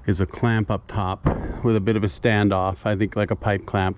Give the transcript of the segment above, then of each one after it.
is a clamp up top with a bit of a standoff, I think like a pipe clamp.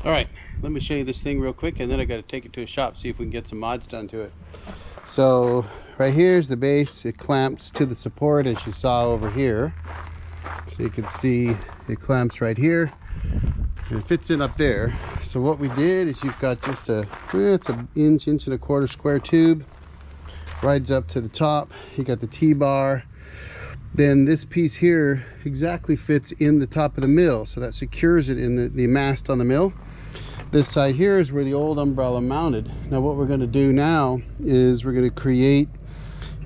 All right, let me show you this thing real quick, and then I got to take it to a shop, see if we can get some mods done to it. So right here's the base. It clamps to the support, as you saw over here. So you can see it clamps right here, and it fits in up there. So what we did is you've got just it's an inch and a quarter square tube, rides up to the top. You got the T-bar. Then this piece here exactly fits in the top of the mill, so that secures it in the mast on the mill. This side here is where the old umbrella mounted. Now what we're going to do now is we're going to create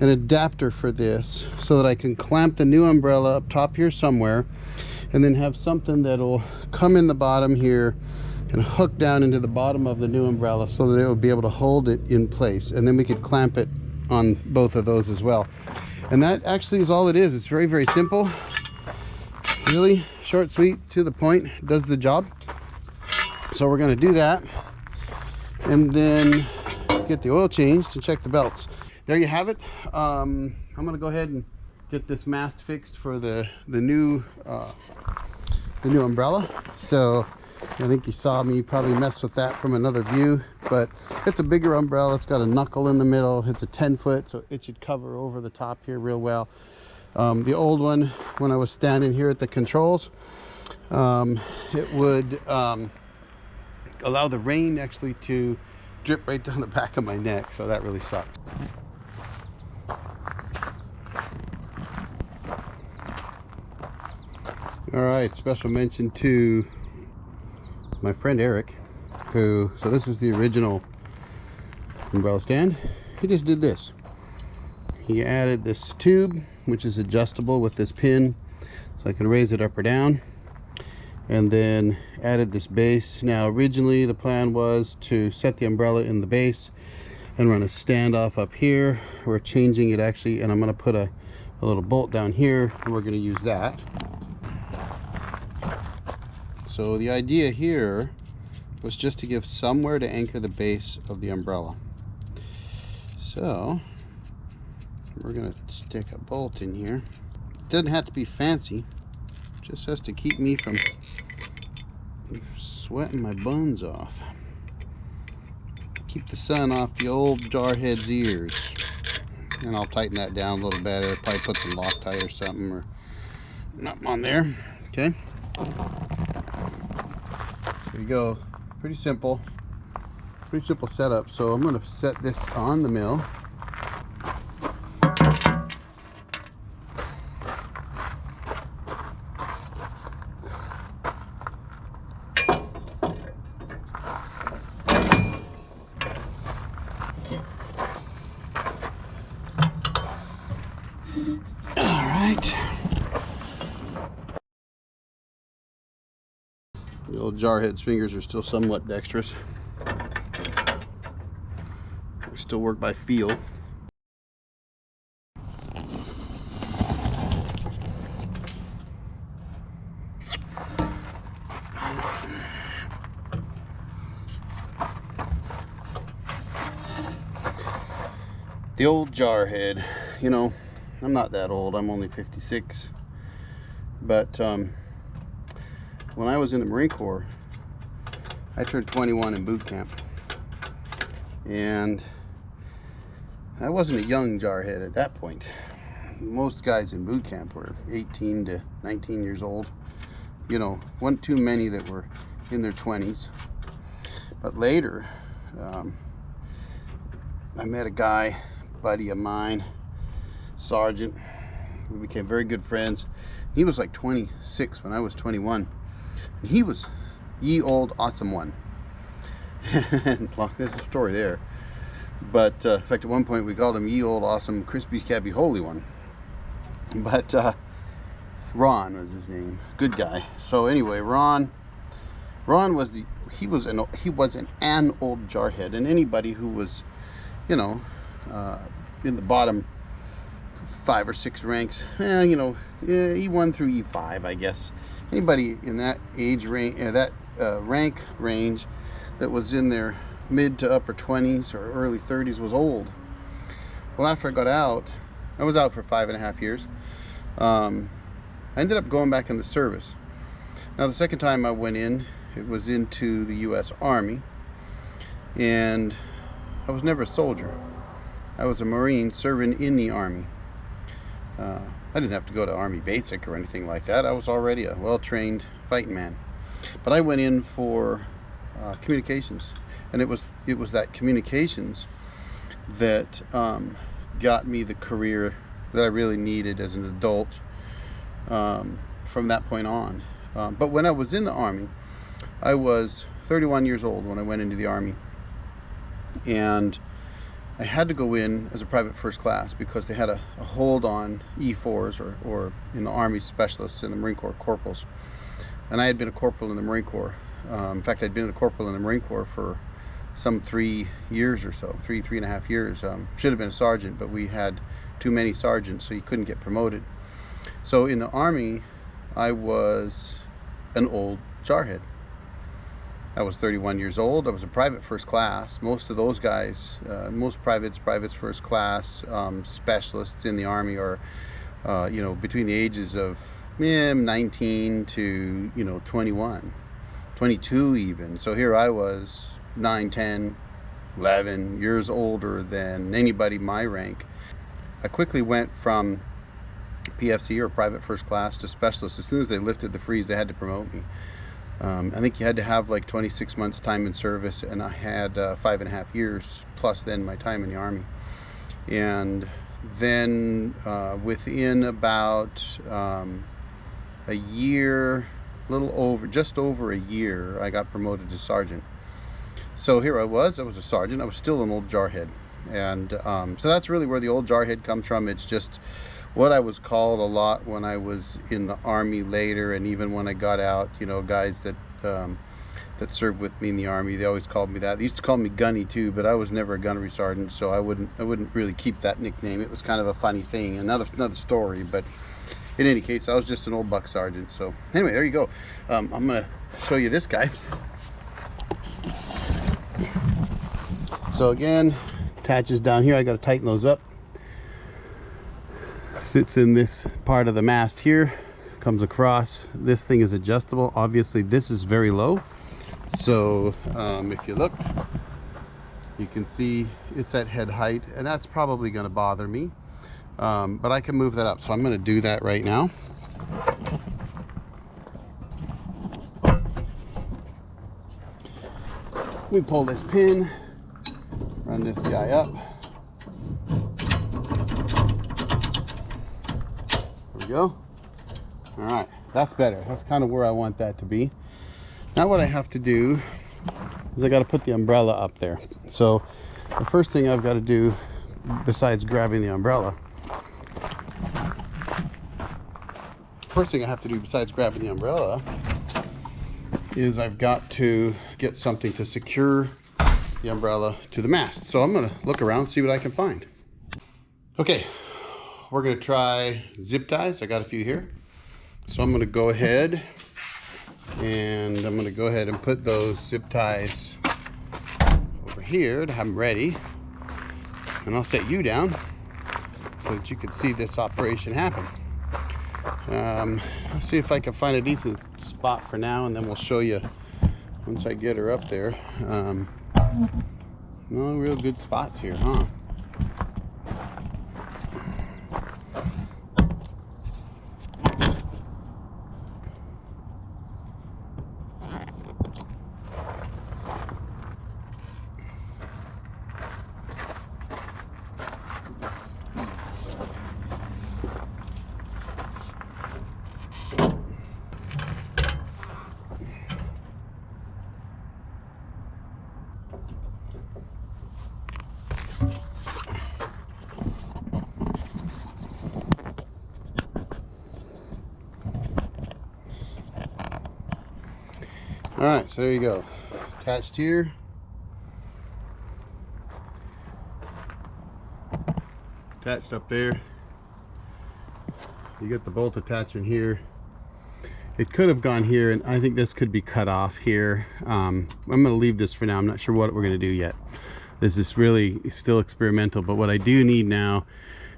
an adapter for this so that I can clamp the new umbrella up top here somewhere, and then have something that'll come in the bottom here and hook down into the bottom of the new umbrella so that it will be able to hold it in place, and then we could clamp it on both of those as well. And that actually is all it is. It's very, very simple, really short, sweet, to the point. It does the job. So we're going to do that, and then get the oil changed and check the belts. There you have it. I'm going to go ahead and get this mast fixed for the new umbrella. So I think you saw me probably mess with that from another view, but it's a bigger umbrella. It's got a knuckle in the middle. It's a 10-foot, so it should cover over the top here real well. The old one, when I was standing here at the controls, it would allow the rain actually to drip right down the back of my neck, so that really sucked. All right, special mention to my friend Eric, so this is the original umbrella stand. He just did this. He added this tube, which is adjustable with this pin, so I can raise it up or down, and then added this base. Now originally the plan was to set the umbrella in the base and run a standoff up here. We're changing it actually, and I'm going to put a little bolt down here, and we're going to use that. So the idea here was just to give somewhere to anchor the base of the umbrella. So we're going to stick a bolt in here. It doesn't have to be fancy, just has to keep me from sweating my buns off. Keep the sun off the old jarhead's ears. And I'll tighten that down a little better. Probably put some Loctite or something or something on there. Okay. There you go. Pretty simple setup. So I'm going to set this on the mill. All right. old Jarhead's fingers are still somewhat dexterous. They still work by feel. The old Jarhead, you know, I'm not that old, I'm only 56, but when I was in the Marine Corps, I turned 21 in boot camp, and I wasn't a young Jarhead at that point. Most guys in boot camp were 18 to 19 years old, you know, one too many that were in their 20s. But later, I met a guy, buddy of mine, Sergeant. We became very good friends. He was like 26 when I was 21, and he was ye old awesome one. And there's a story there, but in fact at one point we called him ye old awesome crispy scabby holy one. But Ron was his name, good guy. So anyway, Ron was he was an old Jarhead, and anybody who was, you know, in the bottom 5 or 6 ranks, you know, E1 through E5, I guess. Anybody in that age range, rank range, that was in their mid to upper 20s or early 30s was old. Well, after I got out, I was out for 5.5 years. I ended up going back in the service. Now, the second time I went in, it was into the U.S. Army, and I was never a soldier. I was a Marine serving in the Army. I didn't have to go to Army Basic or anything like that. I was already a well-trained fighting man. But I went in for communications, and it was that communications that got me the career that I really needed as an adult from that point on. But when I was in the Army, I was 31 years old when I went into the Army, and I had to go in as a private first class because they had a hold on E4s or in the Army specialists in the Marine Corps corporals. And I had been a corporal in the Marine Corps. In fact, I'd been a corporal in the Marine Corps for some 3 years or so, 3.5 years. Should have been a sergeant, but we had too many sergeants, so you couldn't get promoted. So in the Army, I was an old Jarhead. I was 31 years old. I was a private first class. Most of those guys, most privates first class, specialists in the Army are, you know, between the ages of 19 to, you know, 21, 22 even. So here I was 9, 10, 11 years older than anybody my rank. I quickly went from PFC or private first class to specialist. As soon as they lifted the freeze, they had to promote me. I think you had to have like 26 months time in service, and I had 5.5 years plus then my time in the Army. And then within about a year, just over a year, I got promoted to sergeant. So here I was a sergeant. I was still an old Jarhead, and so that's really where the old Jarhead comes from. It's just what I was called a lot when I was in the Army later, and even when I got out, you know, guys that served with me in the Army, they always called me that. They used to call me Gunny too, but I was never a gunnery sergeant, so I wouldn't really keep that nickname. It was kind of a funny thing, another story. But in any case, I was just an old buck sergeant. So anyway, there you go. I'm gonna show you this guy. So again, attaches down here. I got to tighten those up. Sits in this part of the mast here, comes across. This thing is adjustable. Obviously this is very low, so if you look, you can see it's at head height, and that's probably going to bother me, but I can move that up, so I'm going to do that right now. We pull this pin, run this guy up. Go. All right, that's better. That's kind of where I want that to be. Now what I have to do is I got to put the umbrella up there. So the first thing I've got to do, besides grabbing the umbrella, is I've got to get something to secure the umbrella to the mast. So I'm gonna look around, see what I can find. Okay, we're gonna try zip ties. I got a few here. So I'm gonna go ahead and put those zip ties over here to have them ready. And I'll set you down so that you can see this operation happen. Let's see if I can find a decent spot for now, and then we'll show you once I get her up there. No real good spots here, huh? All right, so there you go. Attached here. Attached up there. You get the bolt attachment here. It could have gone here, and I think this could be cut off here. I'm gonna leave this for now. I'm not sure what we're gonna do yet. This is really still experimental, but what I do need now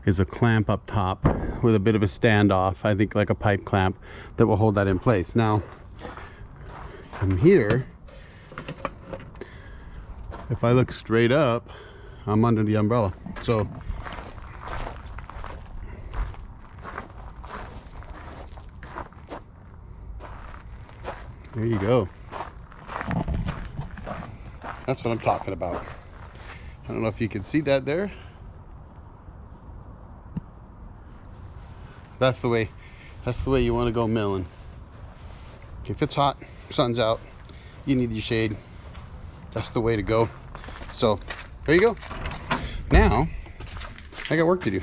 is a clamp up top with a bit of a standoff. I think like a pipe clamp that will hold that in place. Now, from here, if I look straight up, I'm under the umbrella. So there you go. That's what I'm talking about. I don't know if you can see that there. That's the way you want to go milling. If it's hot, sun's out, you need your shade, that's the way to go. So there you go. Now I got work to do.